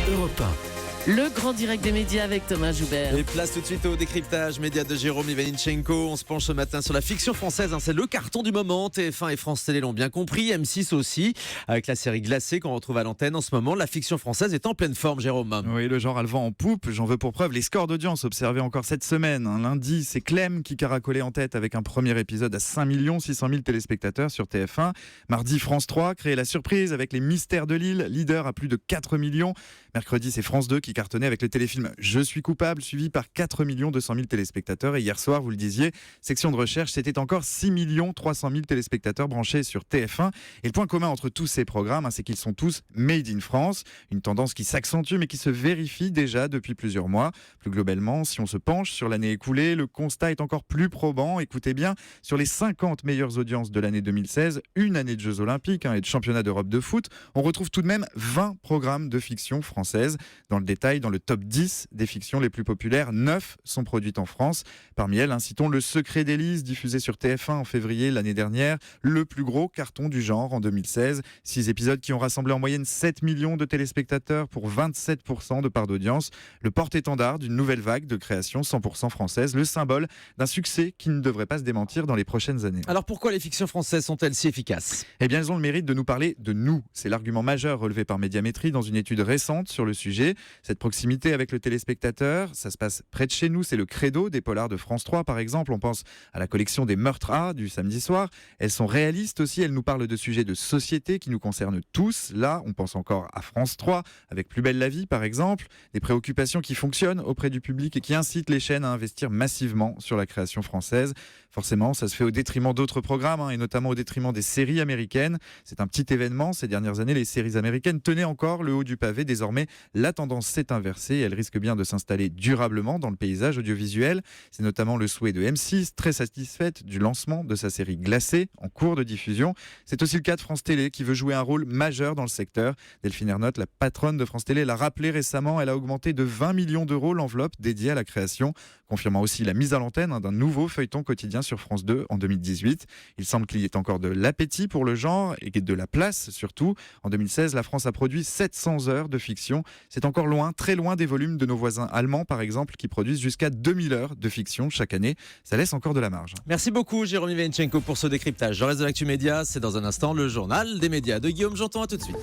Europe 1. Le grand direct des médias avec Thomas Joubert. Et place tout de suite au décryptage média de Jérôme Ivanichenko. On se penche ce matin sur la fiction française. C'est le carton du moment. TF1 et France Télé l'ont bien compris. M6 aussi. Avec la série Glacé qu'on retrouve à l'antenne en ce moment. La fiction française est en pleine forme, Jérôme. Oui, le genre a le vent en poupe. J'en veux pour preuve les scores d'audience observés encore cette semaine. Lundi, c'est Clem qui caracolait en tête avec un premier épisode à 5 600 000 téléspectateurs sur TF1. Mardi, France 3 créait la surprise avec les Mystères de Lille, leader à plus de 4 millions. Mercredi, c'est France 2 qui cartonnait avec le téléfilm Je suis coupable, suivi par 4 200 000 téléspectateurs. Et hier soir, vous le disiez, section de recherche, c'était encore 6 300 000 téléspectateurs branchés sur TF1. Et le point commun entre tous ces programmes, c'est qu'ils sont tous made in France. Une tendance qui s'accentue mais qui se vérifie déjà depuis plusieurs mois. Plus globalement, si on se penche sur l'année écoulée, le constat est encore plus probant. Écoutez bien, sur les 50 meilleures audiences de l'année 2016, une année de Jeux Olympiques et de championnat d'Europe de foot, on retrouve tout de même 20 programmes de fiction française. Dans le détail, dans le top 10 des fictions les plus populaires, 9 sont produites en France. Parmi elles, citons Le Secret d'Élise, diffusé sur TF1 en février l'année dernière, le plus gros carton du genre en 2016. 6 épisodes qui ont rassemblé en moyenne 7 millions de téléspectateurs pour 27% de part d'audience. Le porte-étendard d'une nouvelle vague de création 100% française, le symbole d'un succès qui ne devrait pas se démentir dans les prochaines années. Alors pourquoi les fictions françaises sont-elles si efficaces ? Eh bien, elles ont le mérite de nous parler de nous. C'est l'argument majeur relevé par Médiamétrie dans une étude récente sur le sujet. Cette proximité avec le téléspectateur, ça se passe près de chez nous, c'est le credo des polars de France 3 par exemple. On pense à la collection des Meurtres A du samedi soir. Elles sont réalistes aussi, elles nous parlent de sujets de société qui nous concernent tous. Là, on pense encore à France 3 avec Plus belle la vie par exemple. Des préoccupations qui fonctionnent auprès du public et qui incitent les chaînes à investir massivement sur la création française. Forcément, ça se fait au détriment d'autres programmes et notamment au détriment des séries américaines. C'est un petit événement. Ces dernières années, les séries américaines tenaient encore le haut du pavé. Désormais, la tendance s'est inversée et elle risque bien de s'installer durablement dans le paysage audiovisuel. C'est notamment le souhait de M6, très satisfaite du lancement de sa série Glacé en cours de diffusion. C'est aussi le cas de France Télé qui veut jouer un rôle majeur dans le secteur. Delphine Ernotte, la patronne de France Télé, l'a rappelé récemment. Elle a augmenté de 20 millions d'euros l'enveloppe dédiée à la création, confirmant aussi la mise à l'antenne d'un nouveau feuilleton quotidien sur France 2 en 2018. Il semble qu'il y ait encore de l'appétit pour le genre et de la place surtout. En 2016, la France a produit 700 heures de fiction. C'est encore loin, très loin des volumes de nos voisins allemands par exemple qui produisent jusqu'à 2000 heures de fiction chaque année. Ça laisse encore de la marge. Merci beaucoup Jérôme Ivanichenko pour ce décryptage. Le reste de l'actu média, c'est dans un instant le journal des médias de Guillaume Janton. À tout de suite.